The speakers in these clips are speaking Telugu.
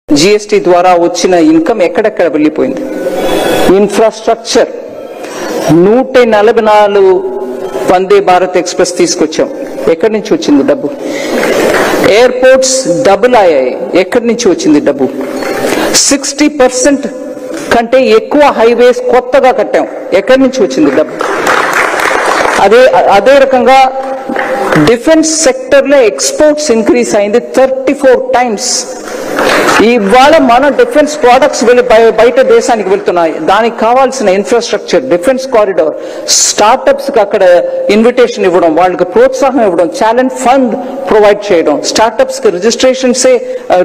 జిఎస్టీ ద్వారా వచ్చిన ఇన్కమ్ ఎక్కడెక్కడ వెళ్ళిపోయింది? ఇన్ఫ్రాస్ట్రక్చర్ 144 వందే భారత్ ఎక్స్ప్రెస్ తీసుకొచ్చాం, ఎక్కడి నుంచి వచ్చింది డబ్బు? ఎయిర్పోర్ట్స్ డబుల్ అయ్యాయి, ఎక్కడి నుంచి వచ్చింది డబ్బు? 60% కంటే ఎక్కువ హైవేస్ కొత్తగా కట్టాం, ఎక్కడి నుంచి వచ్చింది డబ్బు? అదే రకంగా డిఫెన్స్ సెక్టర్ లో ఎక్స్పోర్ట్స్ ఇంక్రీజ్ అయింది 34 టైమ్స్. ఇవాళ మన డిఫెన్స్ ప్రొడక్ట్స్ బయట దేశానికి వెళ్తున్నాయి. దానికి కావాల్సిన ఇన్ఫ్రాస్ట్రక్చర్, డిఫెన్స్ కారిడార్, స్టార్టప్స్ కి అక్కడ ఇన్విటేషన్ ఇవ్వడం, వాళ్ళకి ప్రోత్సాహం ఇవ్వడం, ఛాలెంజ్ ఫండ్ ప్రొవైడ్ చేయడం, స్టార్టప్స్ కి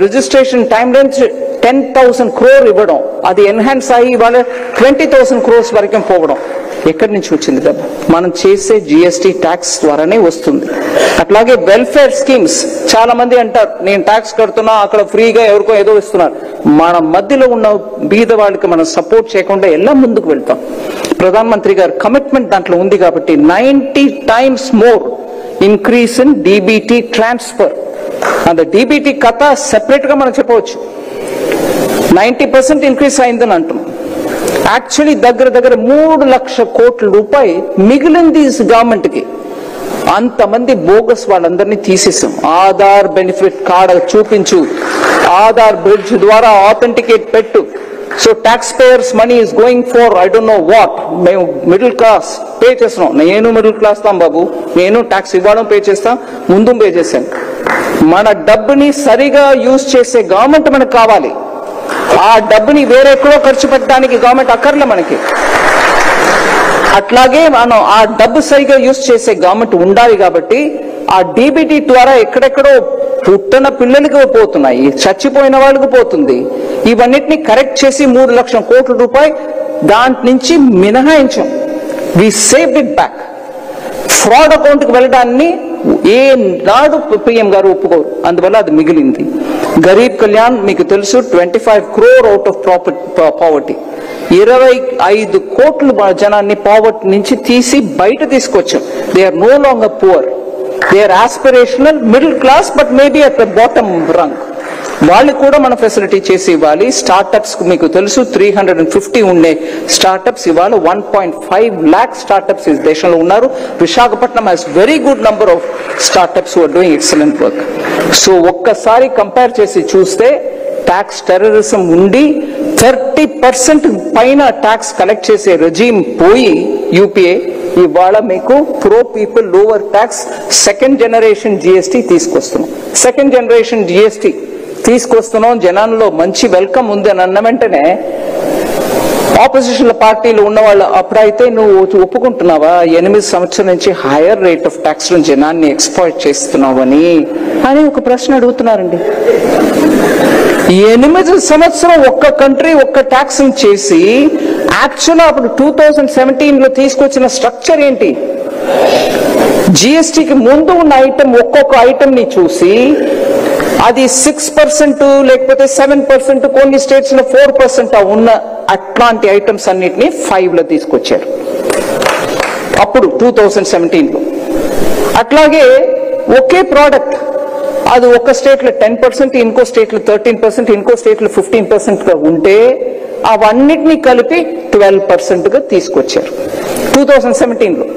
రిజిస్ట్రేషన్ టైం లైన్స్ 10,000 crore ఇవ్వడం, అది ఎన్హాన్స్ అయ్యి ఇవాళ 20,000 crores వరకు పోవడం. ఎక్కడి నుంచి వచ్చింది డబ్బు? మనం చేసే జిఎస్టీ ట్యాక్స్ ద్వారానే వస్తుంది. అట్లాగే వెల్ఫేర్ స్కీమ్స్, చాలా మంది అంటారు నేను ట్యాక్స్ కడుతున్నా, అక్కడ ఫ్రీగా ఎవరికో ఏదో ఇస్తున్నారు. మన మధ్యలో ఉన్న బీద వాళ్ళకి మనం సపోర్ట్ చేయకుండా ఎలా ముందుకు వెళ్తాం? ప్రధాన మంత్రి గారు కమిట్మెంట్ దాంట్లో ఉంది కాబట్టి 90 times more increase in DBT transfer. అంత డీబీటీ కథ సెపరేట్ గా మనం చెప్పవచ్చు. 90% ఇంక్రీస్ అయిందని అంటున్నాం. యాక్చువల్లీ దగ్గర 3 లక్షల కోట్ల రూపాయలు మిగిలింది గవర్నమెంట్ కి. అంతమంది బోగస్ వాళ్ళందరినీ తీసేసాం. ఆధార్ బెనిఫిట్ కార్డు చూపించు, ఆధార్ బ్రిడ్జ్ ద్వారా ఆథెంటికేట్ పెట్టు. So tax payers money is going for I don't know what. మేము మిడిల్ క్లాస్ పే చేస్తున్నాం. నేను మిడిల్ క్లాస్ తాం బాబు, నేను ట్యాక్స్ ఇవ్వడం పే చేస్తాం, ముందు పే చేశాను. మన డబ్బుని సరిగా యూజ్ చేసే గవర్నమెంట్ మనకు కావాలి. ఆ డబ్బుని వేరెక్కడో ఖర్చు పెట్టడానికి గవర్నమెంట్ అక్కర్లే మనకి. అట్లాగే మనం ఆ డబ్బు సరిగా యూజ్ చేసే గవర్నమెంట్ ఉండాలి. కాబట్టి ఆ డీబీటీ ద్వారా ఎక్కడెక్కడో పుట్టిన పిల్లలకి పోతున్నాయి, చచ్చిపోయిన వాళ్ళకి పోతుంది. ఇవన్నిటిని కరెక్ట్ చేసి 3 లక్షల కోట్ల రూపాయలు దాంట్ నుంచి మినహాయించాం. We saved it back. Fraud account కి వెళ్ళడాన్ని ఏ నాడు పిఎం గారు ఒప్పుకోరు, అందువల్ల అది మిగిలింది. గరీబ్ కళ్యాణ్ మీకు తెలుసు, 25 crore అవుట్ ఆఫ్ పావర్టీ. 25 కోట్ల జనాన్ని పావర్టీ నుంచి తీసి బయట తీసుకొచ్చాం. They are no longer poor, they are aspirational middle class, but maybe at the bottom rung. వాళ్ళకి కూడా మనం ఫెసిలిటీ చేసి ఇవ్వాలి. స్టార్టప్స్ మీకు తెలుసు 350 ఉండే స్టార్టప్స్ ఇవాళ 1.5 lakh స్టార్టప్స్ ఈ దేశంలో ఉన్నారు. Visakhapatnam has very good number of startups who are doing excellent work. So ఒక్కసారి కంపేర్ చేసి చూస్తే ట్యాక్స్ టెర్రరిజం ఉండి 30% పైన ట్యాక్స్ కలెక్ట్ చేసే రెజీమ్ పోయి యూపీఏ ఇవాళ మీకు pro people lower tax second generation GST తీసుకొస్తున్నాం. సెకండ్ జనరేషన్ జిఎస్టీ తీసుకొస్తున్నాం. జనాల్లో మంచి వెల్కమ్ ఉంది అని అన్న వెంటనే ఆపోజిషన్ పార్టీలు ఉన్న వాళ్ళు అప్పుడైతే నువ్వు ఒప్పుకుంటున్నావా 8 సంవత్సరాల నుంచి హైయర్ రేట్ ఆఫ్ ట్యాక్స్ జనాన్ని ఎక్స్‌ప్లాయిట్ చేస్తున్నావని అని ఒక ప్రశ్న అడుగుతున్నారండి. 8 సంవత్సరం ఒక్క కంట్రీ ఒక్క ట్యాక్స్ చేసి యాక్చువల్ అప్పుడు 2017లో తీసుకొచ్చిన స్ట్రక్చర్ ఏంటి? జిఎస్టీకి ముందు ఉన్న ఐటమ్ ఒక్కొక్క ఐటమ్ ని చూసి అది 6% లేకపోతే 7%, కొన్ని స్టేట్స్ లో 4% ఉన్న అట్లాంటి ఐటమ్స్ అన్నిటినీ 5లో తీసుకొచ్చారు అప్పుడు 2017లో. అట్లాగే ఒకే ప్రోడక్ట్ అది ఒక స్టేట్ లో 10%, ఇంకో స్టేట్ లో 13%, ఇంకో స్టేట్ లో 15% గా ఉంటే అవన్నిటినీ కలిపి 12% గా తీసుకొచ్చారు 2017లో.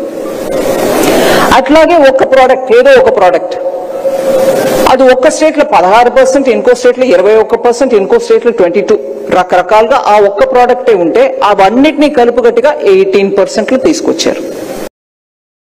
అట్లాగే ఒక ప్రోడక్ట్, ఏదో ఒక ప్రోడక్ట్ అది ఒక్క స్టేట్ లో 16%, ఇంకో స్టేట్ లో 21%, ఇంకో స్టేట్ లో 22%, రకరకాలుగా ఆ ఒక్క ప్రోడక్టే ఉంటే అవన్నిటినీ కలుపుగట్టుగా 18% తీసుకొచ్చారు.